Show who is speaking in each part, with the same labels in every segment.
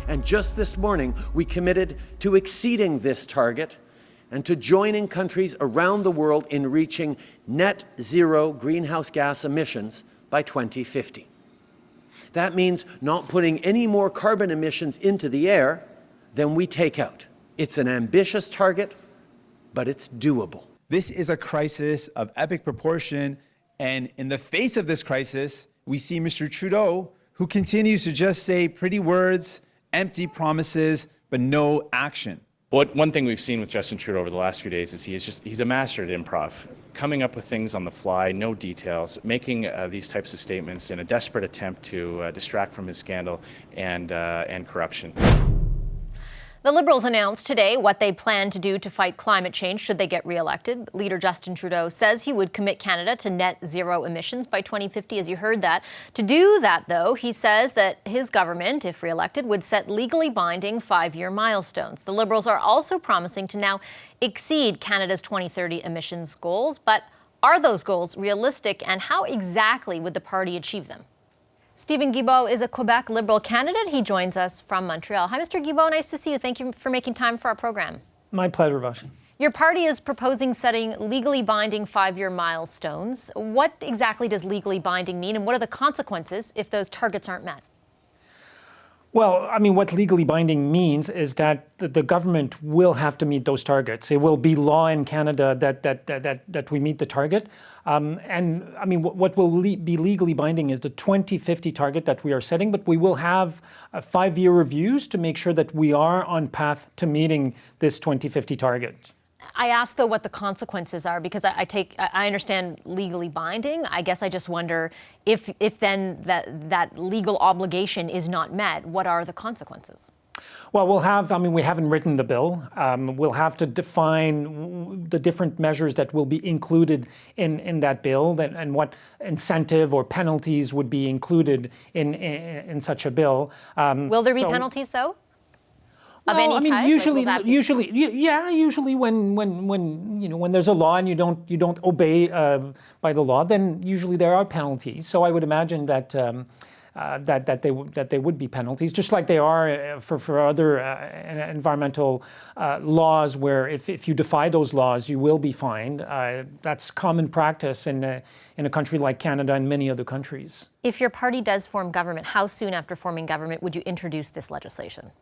Speaker 1: And just this morning, we committed to exceeding this target and to joining countries around the world in reaching net zero greenhouse gas emissions by 2050. That means not putting any more carbon emissions into the air than we take out. It's an ambitious target, but it's doable.
Speaker 2: This is a crisis of epic proportion, and in the face of this crisis, we see Mr. Trudeau, who continues to just say pretty words, empty promises, but no action.
Speaker 3: One thing we've seen with Justin Trudeau over the last few days is he's a master at improv, coming up with things on the fly, no details, making these types of statements in a desperate attempt to distract from his scandal and corruption.
Speaker 4: The Liberals announced today what they plan to do to fight climate change should they get re-elected. Leader Justin Trudeau says he would commit Canada to net zero emissions by 2050, as you heard that. To do that, though, he says that his government, if re-elected, would set legally binding 5-year milestones. The Liberals are also promising to now exceed Canada's 2030 emissions goals. But are those goals realistic, and how exactly would the party achieve them? Stephen Guilbeault is a Quebec Liberal candidate. He joins us from Montreal. Hi, Mr. Guilbeault. Nice to see you. Thank you for making time for our program.
Speaker 5: My pleasure, Vash.
Speaker 4: Your party is proposing setting legally binding 5-year milestones. What exactly does legally binding mean, and what are the consequences if those targets aren't met?
Speaker 5: Well, I mean, what legally binding means is that the government will have to meet those targets. It will be law in Canada that we meet the target. And I mean, what will be legally binding is the 2050 target that we are setting, but we will have 5-year reviews to make sure that we are on path to meeting this 2050 target.
Speaker 4: I asked, though, what the consequences are, because I understand legally binding. I guess I just wonder if then that legal obligation is not met, what are the consequences?
Speaker 5: Well, we haven't written the bill. We'll have to define the different measures that will be included in that bill, and what incentive or penalties would be included in such a bill.
Speaker 4: Will there be penalties, though? Of
Speaker 5: well,
Speaker 4: any type?
Speaker 5: usually when there's a law and you don't obey by the law, then usually there are penalties. So I would imagine that they would be penalties, just like they are for other environmental laws, where if you defy those laws, you will be fined. That's common practice in a country like Canada and many other countries.
Speaker 4: If your party does form government, how soon after forming government would you introduce this legislation?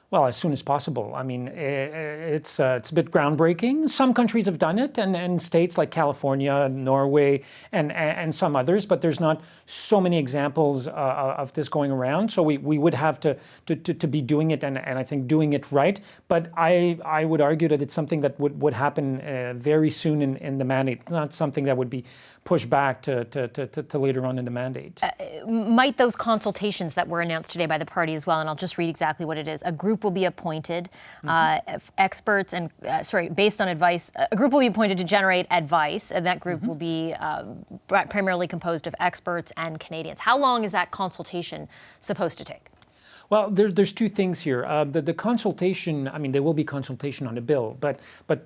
Speaker 5: Well, as soon as possible. I mean, it's a bit groundbreaking. Some countries have done it, and states like California, Norway, and some others, but there's not so many examples of this going around. So we would have to be doing it, and I think doing it right. But I would argue that it's something that would happen very soon in the mandate. It's not something that would be pushed back to later on in the mandate.
Speaker 4: Might those consultations that were announced today by the party as well, and I'll just read exactly what it is. A group will be appointed, experts and, based on advice, a group will be appointed to generate advice, and that group will be primarily composed of experts and Canadians. How long is that consultation supposed to take?
Speaker 5: Well, there's two things here. The consultation, I mean, there will be consultation on the bill, but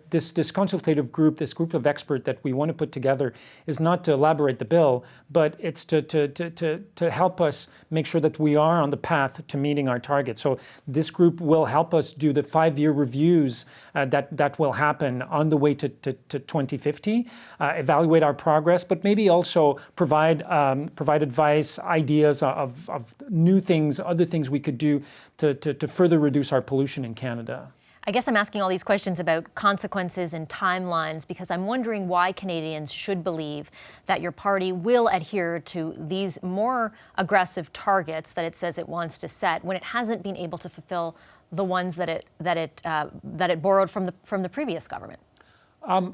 Speaker 5: this consultative group, this group of experts that we want to put together is not to elaborate the bill, but it's to help us make sure that we are on the path to meeting our target. So this group will help us do the 5-year reviews that will happen on the way to 2050, evaluate our progress, but maybe also provide advice, ideas of new things, other things we could do to further reduce our pollution in Canada.
Speaker 4: I guess I'm asking all these questions about consequences and timelines because I'm wondering why Canadians should believe that your party will adhere to these more aggressive targets that it says it wants to set when it hasn't been able to fulfill the ones that it borrowed from the previous government.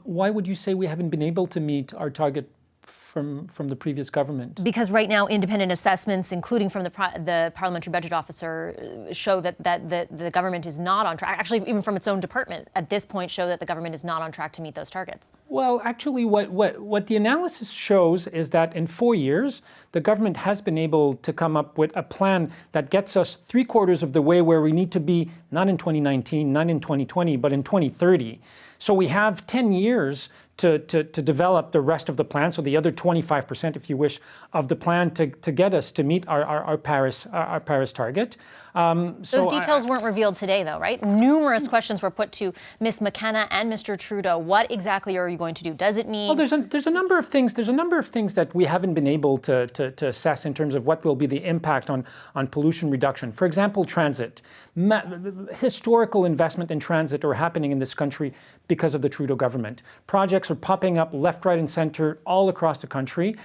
Speaker 5: Why would you say we haven't been able to meet our target from the previous government?
Speaker 4: Because right now, independent assessments, including from the Parliamentary Budget Officer, show that the government is not on track. Actually, even from its own department, at this point, show that the government is not on track to meet those targets.
Speaker 5: Well, actually, what the analysis shows is that in 4 years, the government has been able to come up with a plan that gets us 3/4 of the way where we need to be, not in 2019, not in 2020, but in 2030. So we have 10 years to develop the rest of the plan, so the other 25%, if you wish, of the plan to get us to meet our Paris target.
Speaker 4: Those details weren't revealed today, though, right? Numerous questions were put to Ms. McKenna and Mr. Trudeau. What exactly are you going to do? Does it mean?
Speaker 5: Well, there's a number of things. There's a number of things that we haven't been able to assess in terms of what will be the impact on pollution reduction. For example, transit. Historical investment in transit are happening in this country because of the Trudeau government. Projects are popping up left, right, and center all across the country.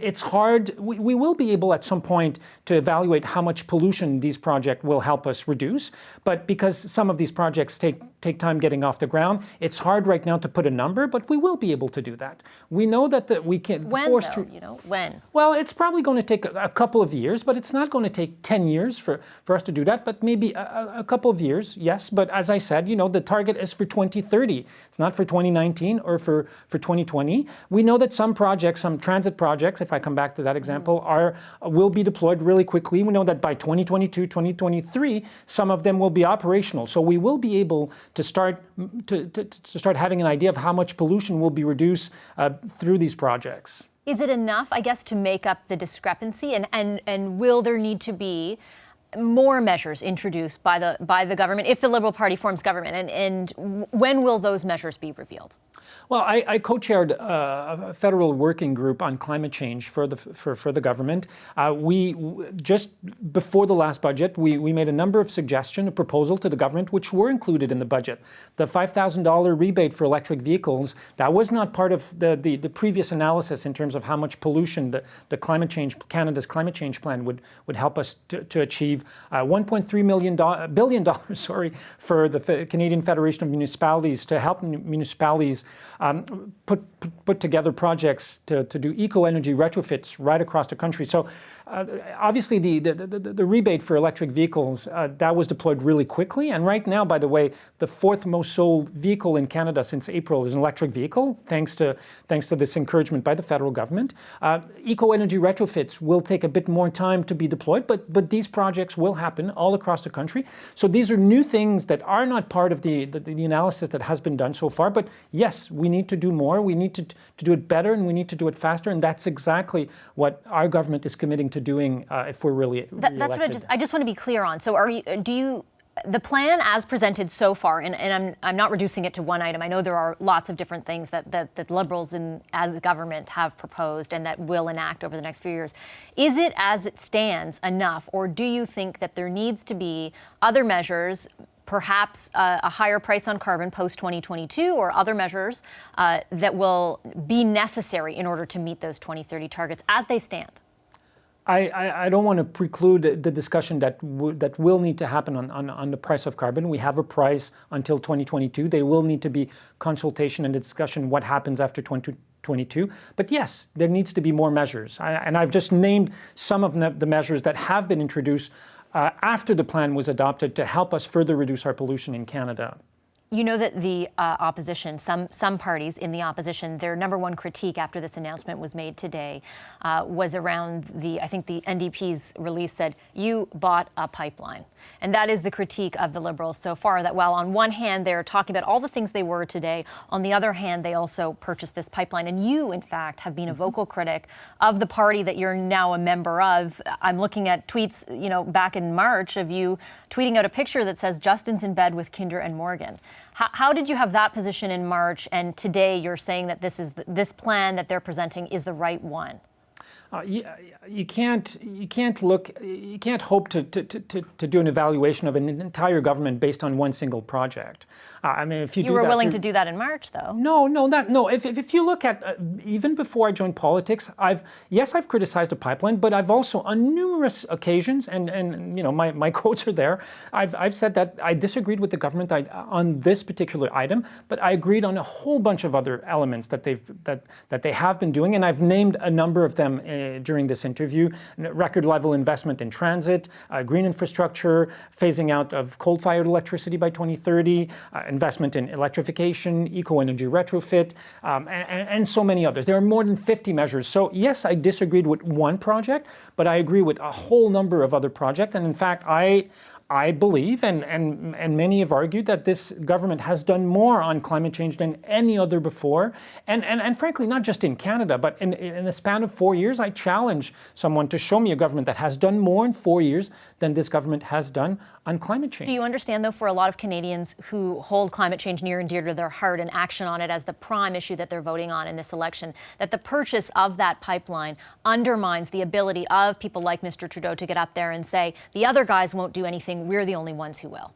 Speaker 5: It's hard. We will be able at some point to evaluate how much pollution these projects will help us reduce. But because some of these projects take time getting off the ground, it's hard right now to put a number, but we will be able to do that. We know that we can
Speaker 4: force though, when?
Speaker 5: Well, it's probably going to take a couple of years, but it's not going to take 10 years for us to do that, but maybe a couple of years, yes. But as I said, the target is for 2030. It's not for 2019 or for 2020. We know that some projects, some transit projects, if I come back to that example, will be deployed really quickly. We know that by 2022, 2023, some of them will be operational. So we will be able to start having an idea of how much pollution will be reduced through these projects.
Speaker 4: Is it enough, I guess, to make up the discrepancy? And will there need to be more measures introduced by the government if the Liberal Party forms government? And when will those measures be revealed?
Speaker 5: Well, I co-chaired a federal working group on climate change for the government. We just before the last budget, we made a number of suggestions, a proposal to the government, which were included in the budget. The $5,000 rebate for electric vehicles, that was not part of the previous analysis in terms of how much pollution the climate change, Canada's climate change plan would help us to achieve. $1.3 billion for the Canadian Federation of Municipalities to help municipalities put together projects to do eco-energy retrofits right across the country. So obviously the rebate for electric vehicles, that was deployed really quickly. And right now, by the way, the fourth most sold vehicle in Canada since April is an electric vehicle, thanks to this encouragement by the federal government. Eco-energy retrofits will take a bit more time to be deployed, but these projects will happen all across the country. So these are new things that are not part of the analysis that has been done so far. But yes, we need to do more. We need to do it better, and we need to do it faster. And that's exactly what our government is committing to doing if we're really
Speaker 4: that's what I just want to be clear on. So the plan as presented so far, and I'm not reducing it to one item. I know there are lots of different things that Liberals as a government have proposed and that will enact over the next few years. Is it as it stands enough, or do you think that there needs to be other measures, perhaps a higher price on carbon post-2022 or other measures that will be necessary in order to meet those 2030 targets as they stand?
Speaker 5: I don't want to preclude the discussion that will need to happen on the price of carbon. We have a price until 2022. There will need to be consultation and discussion what happens after 2022. But yes, there needs to be more measures. And I've just named some of the measures that have been introduced after the plan was adopted to help us further reduce our pollution in Canada.
Speaker 4: You know that the opposition, some parties in the opposition, their number one critique after this announcement was made today was around I think the NDP's release said, you bought a pipeline. And that is the critique of the Liberals so far, that while on one hand they're talking about all the things they were today, on the other hand they also purchased this pipeline. And you, in fact, have been a vocal critic of the party that you're now a member of. I'm looking at tweets, back in March of you tweeting out a picture that says Justin's in bed with Kinder and Morgan. How did you have that position in March, and today you're saying that this plan that they're presenting is the right one?
Speaker 5: You can't hope to do an evaluation of an entire government based on one single project. I mean, if you
Speaker 4: were willing to do that in March, though.
Speaker 5: No. If you look at even before I joined politics, I've criticized the pipeline, but I've also on numerous occasions, and my quotes are there. I've said that I disagreed with the government on this particular item, but I agreed on a whole bunch of other elements that they have been doing, and I've named a number of them during this interview: record level investment in transit, green infrastructure, phasing out of coal-fired electricity by 2030, investment in electrification, eco-energy retrofit, and so many others. There are more than 50 measures. So yes, I disagreed with one project, but I agree with a whole number of other projects. And in fact, I I believe, and many have argued, that this government has done more on climate change than any other before. And frankly, not just in Canada, but in the span of 4 years, I challenge someone to show me a government that has done more in 4 years than this government has done on climate change.
Speaker 4: Do you understand, though, for a lot of Canadians who hold climate change near and dear to their heart and action on it as the prime issue that they're voting on in this election, that the purchase of that pipeline undermines the ability of people like Mr. Trudeau to get up there and say, the other guys won't do anything, we're the only ones who will?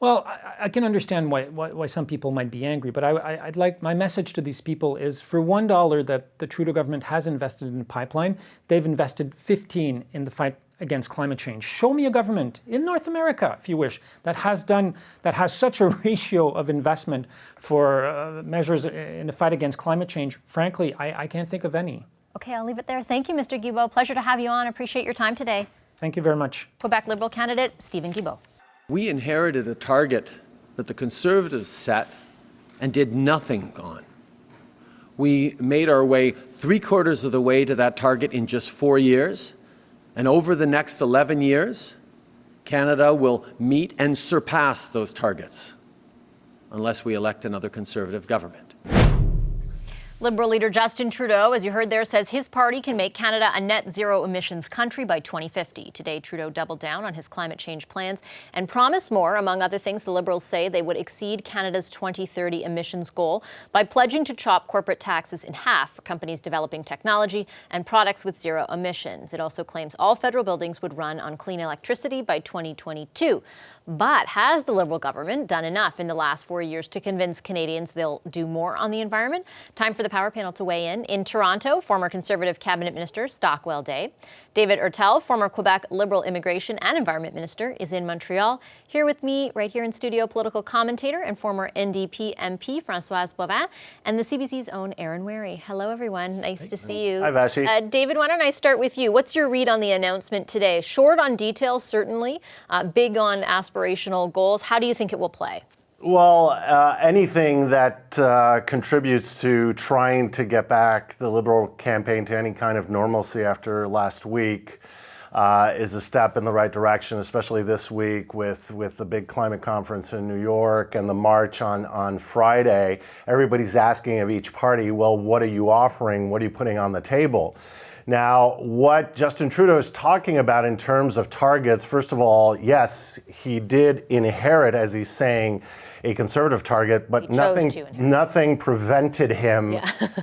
Speaker 5: Well, I can understand why some people might be angry, but I'd like, my message to these people is, for $1 that the Trudeau government has invested in the pipeline, they've invested 15 in the fight against climate change. Show me a government in North America, if you wish, that has such a ratio of investment for measures in the fight against climate change. Frankly, I can't think of any.
Speaker 4: Okay, I'll leave it there. Thank you, Mr. Guilbeault. Pleasure to have you on. Appreciate your time today.
Speaker 5: Thank you very much.
Speaker 4: Quebec Liberal candidate Stephen Guilbeault.
Speaker 1: We inherited a target that the Conservatives set and did nothing on. We made our way 3/4 of the way to that target in just 4 years. And over the next 11 years, Canada will meet and surpass those targets unless we elect another Conservative government.
Speaker 4: Liberal leader Justin Trudeau, as you heard there, says his party can make Canada a net zero emissions country by 2050. Today, Trudeau doubled down on his climate change plans and promised more. Among other things, the Liberals say they would exceed Canada's 2030 emissions goal by pledging to chop corporate taxes in half for companies developing technology and products with zero emissions. It also claims all federal buildings would run on clean electricity by 2022. But has the Liberal government done enough in the last 4 years to convince Canadians they'll do more on the environment? Time for the Power Panel to weigh in. In Toronto, former Conservative Cabinet Minister Stockwell Day. David Ertel, former Quebec Liberal Immigration and Environment Minister, is in Montreal. Here with me, right here in studio, political commentator and former NDP MP Françoise Boivin, and the CBC's own Aaron Wary. Hello, everyone. Nice to see you.
Speaker 6: Hi, Vashi.
Speaker 4: David, why don't I start with you? What's your read on the announcement today? Short on details, certainly. Big on aspirational goals. How do you think it will play?
Speaker 6: Well, anything that contributes to trying to get back the Liberal campaign to any kind of normalcy after last week is a step in the right direction, especially this week with the big climate conference in New York and the march on Friday. Everybody's asking of each party, well, what are you offering? What are you putting on the table? Now, what Justin Trudeau is talking about in terms of targets, first of all, yes, he did inherit, as he's saying, a Conservative target, but nothing prevented him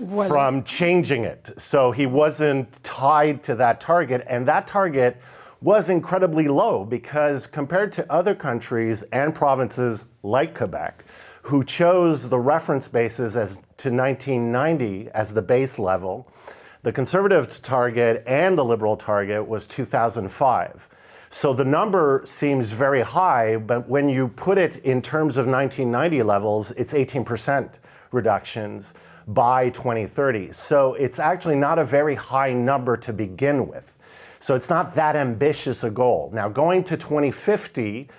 Speaker 6: from changing it. So he wasn't tied to that target, and that target was incredibly low because compared to other countries and provinces like Quebec, who chose the reference basis as to 1990 as the base level, the Conservative target and the Liberal target was 2005. So the number seems very high, but when you put it in terms of 1990 levels, it's 18% reductions by 2030. So it's actually not a very high number to begin with. So it's not that ambitious a goal. Now, going to 2050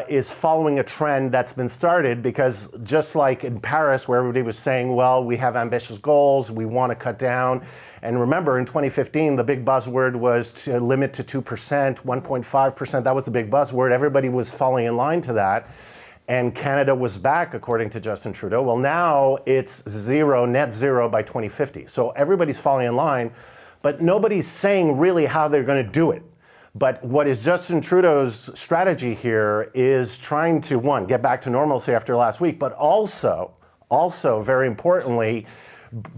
Speaker 6: is following a trend that's been started because just like in Paris where everybody was saying, well, we have ambitious goals, we want to cut down. And remember, in 2015, the big buzzword was to limit to 2%, 1.5%. That was the big buzzword. Everybody was falling in line to that. And Canada was back, according to Justin Trudeau. Well, now it's zero, net zero by 2050. So everybody's falling in line, but nobody's saying really how they're going to do it. But what is Justin Trudeau's strategy here is trying to, one, get back to normalcy after last week, but also, very importantly,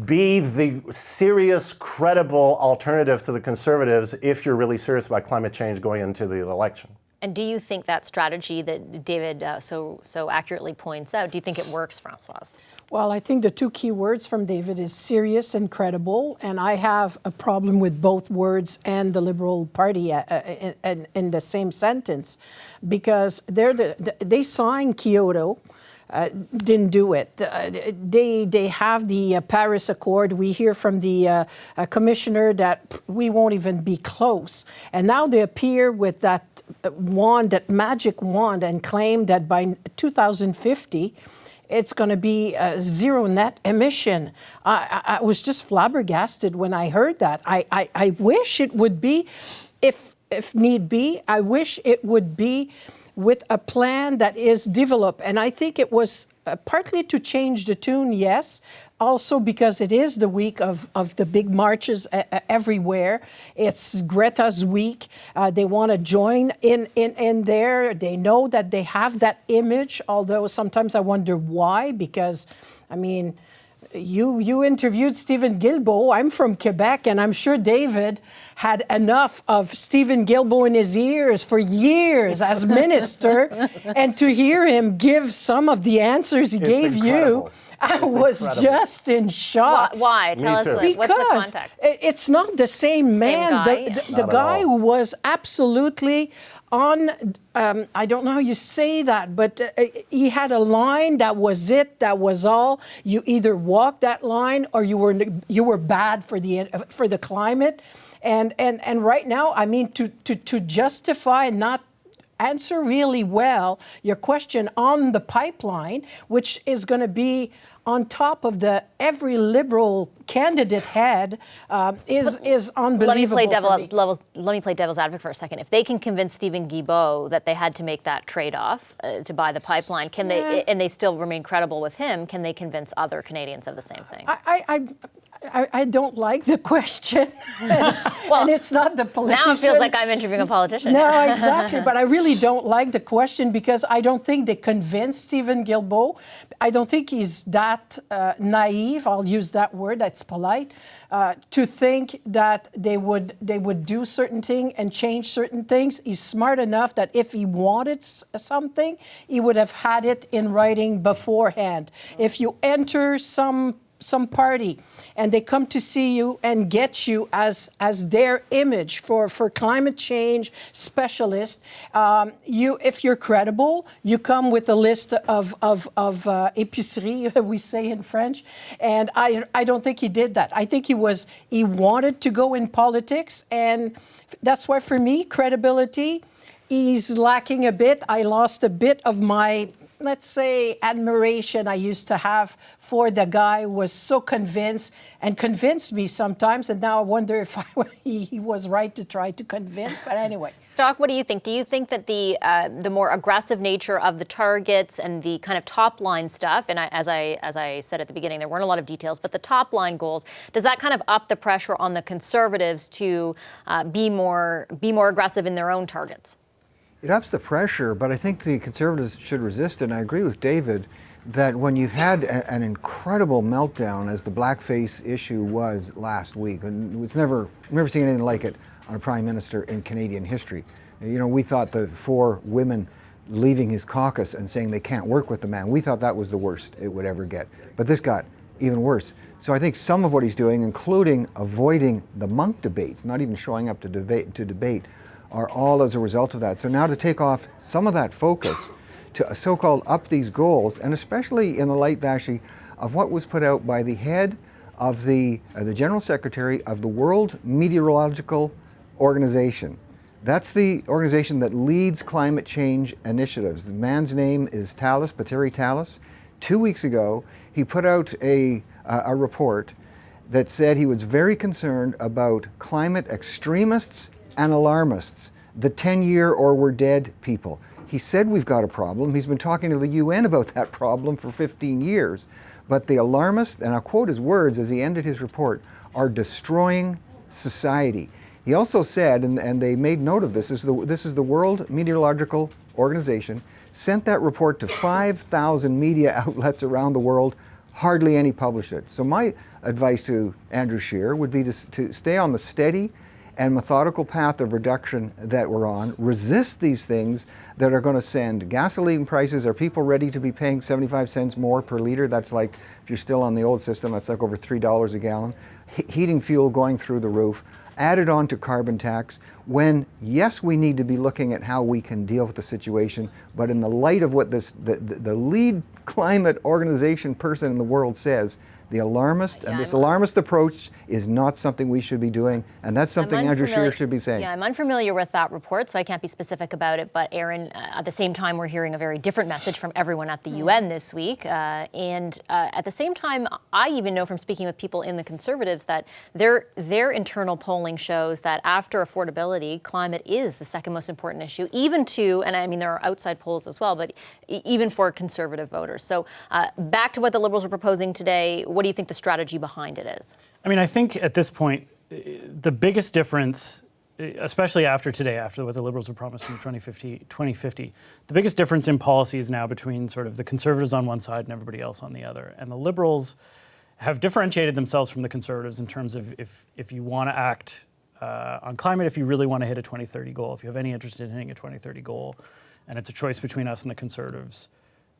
Speaker 6: be the serious, credible alternative to the Conservatives if you're really serious about climate change going into the election.
Speaker 4: And do you think that strategy that David so accurately points out, do you think it works, Françoise? Well,
Speaker 7: I think the two key words from David is serious and credible, and I have a problem with both words and the Liberal Party in the same sentence, because they signed Kyoto, didn't do it. They have the Paris Accord. We hear from the commissioner that we won't even be close. And now they appear with that wand, that magic wand, and claim that by 2050, it's going to be zero net emission. I was just flabbergasted when I heard that. I wish it would be, if if need be. I wish it would be with a plan that is developed. And I think it was partly to change the tune, yes, also because it is the week of the big marches everywhere. It's Greta's week. They want to join in there. They know that they have that image, although sometimes I wonder why, because, I mean, you interviewed Stephen Guilbeault. I'm from Quebec, and I'm sure David had enough of Stephen Guilbeault in his ears for years as minister, and to hear him give some of the answers he gave you, I was just in shock.
Speaker 4: Why? Tell us, what's the context?
Speaker 7: It's not the same man. The guy who was absolutely on, I don't know how you say that, but he had a line that was it, that was all. You either walked that line or you were bad for the climate. And right now, I mean, to justify not answer really well your question on the pipeline, which is going to be on top of every Liberal candidate had, is unbelievable.
Speaker 4: Let me play devil's advocate for a second. If they can convince Stephen Guilbeault that they had to make that trade-off to buy the pipeline, can they, and they still remain credible with him, can they convince other Canadians of the same thing?
Speaker 7: I don't like the question.
Speaker 4: Well,
Speaker 7: and it's not the politician.
Speaker 4: Now it feels like I'm interviewing a politician.
Speaker 7: No, exactly. But I really don't like the question because I don't think they convinced Stephen Guilbeault. I don't think he's that naive, I'll use that word, that's polite, to think that they would do certain things and change certain things. He's smart enough that if he wanted something, he would have had it in writing beforehand. If you enter some party and they come to see you and get you as their image for climate change specialist, if you're credible, you come with a list of épicerie, we say in French, and I don't think he did that. I think he wanted to go in politics, and that's why for me, credibility, he's lacking a bit. I lost a bit of my, let's say, admiration I used to have for the guy who was so convinced and convinced me sometimes, and now I wonder if he was right to try to convince, but anyway.
Speaker 4: Stock, what do you think? Do you think that the more aggressive nature of the targets and the kind of top line stuff, and as I said at the beginning, there weren't a lot of details, but the top line goals, does that kind of up the pressure on the Conservatives to be more aggressive in their own targets?
Speaker 8: It ups the pressure, but I think the Conservatives should resist it. And I agree with David that when you've had an incredible meltdown, as the blackface issue was last week, and it's never seen anything like it on a prime minister in Canadian history. You know, we thought the 4 women leaving his caucus and saying they can't work with the man, we thought that was the worst it would ever get. But this got even worse. So I think some of what he's doing, including avoiding the monk debates, not even showing up to debate, are all as a result of that. So now to take off some of that focus to so-called up these goals, and especially in the light, Vashi, of what was put out by the head of the General Secretary of the World Meteorological Organization. That's the organization that leads climate change initiatives. The man's name is Petteri Talas. 2 weeks ago, he put out a report that said he was very concerned about climate extremists and alarmists, the 10-year or we're dead people. He said we've got a problem. He's been talking to the UN about that problem for 15 years. But the alarmists, and I'll quote his words as he ended his report, are destroying society. He also said, and they made note of this is the World Meteorological Organization, sent that report to 5,000 media outlets around the world. Hardly any published it. So my advice to Andrew Scheer would be to stay on the steady and methodical path of reduction that we're on, resist these things that are going to send gasoline prices. Are people ready to be paying 75 cents more per liter? That's like, if you're still on the old system, that's like over $3 a gallon. Heating fuel going through the roof. Added on to carbon tax, when, yes, we need to be looking at how we can deal with the situation, but in the light of what the lead climate organization person in the world says, the alarmist, and this alarmist approach is not something we should be doing, and that's something Andrew Scheer should be saying.
Speaker 4: Yeah, I'm unfamiliar with that report, so I can't be specific about it, but Aaron, at the same time, we're hearing a very different message from everyone at the UN this week, and at the same time, I even know from speaking with people in the Conservatives that their internal polling shows that after affordability, climate is the second most important issue, even to, and I mean, there are outside polls as well, but even for Conservative voters. So back to what the Liberals are proposing today, what do you think the strategy behind it is?
Speaker 9: I mean, I think at this point, the biggest difference, especially after today, after what the Liberals were promised in 2050, the biggest difference in policy is now between sort of the Conservatives on one side and everybody else on the other. And the Liberals have differentiated themselves from the Conservatives in terms of if you want to act on climate, if you really want to hit a 2030 goal, if you have any interest in hitting a 2030 goal, and it's a choice between us and the Conservatives,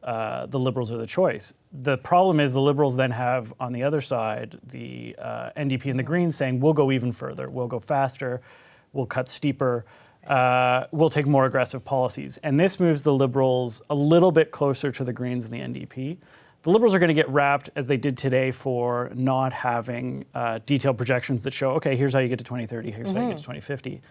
Speaker 9: the Liberals are the choice. The problem is the Liberals then have on the other side the NDP and the Greens saying we'll go even further, we'll go faster, we'll cut steeper, we'll take more aggressive policies. And this moves the Liberals a little bit closer to the Greens and the NDP. The Liberals are going to get wrapped, as they did today, for not having detailed projections that show, okay, here's how you get to 2030, here's how you get to 2050.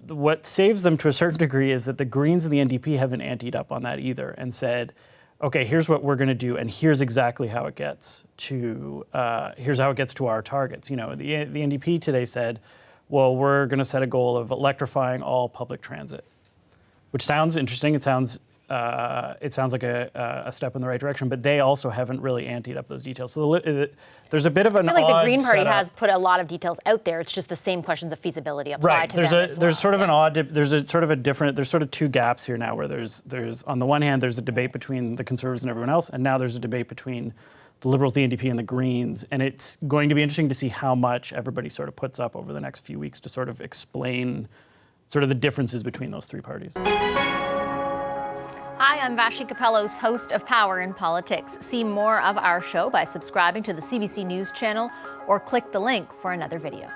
Speaker 9: What saves them to a certain degree is that the Greens and the NDP haven't anteed up on that either and said, okay, here's what we're going to do, and here's exactly how it gets to our targets. You know, the NDP today said, well, we're going to set a goal of electrifying all public transit, which sounds interesting. It sounds like a step in the right direction, but they also haven't really anteed up those details. So there's a bit of an odd
Speaker 4: I feel like the Green Party
Speaker 9: setup.
Speaker 4: has put a lot of details out there. It's just the same questions of feasibility apply to them as well.
Speaker 9: There's sort of an odd, there's sort of two gaps here now where there's on the one hand, there's a debate between the Conservatives and everyone else, and now there's a debate between the Liberals, the NDP, and the Greens. And it's going to be interesting to see how much everybody sort of puts up over the next few weeks to sort of explain sort of the differences between those three parties.
Speaker 4: Hi, I'm Vashi Capellos, host of Power in Politics. See more of our show by subscribing to the CBC News channel or click the link for another video.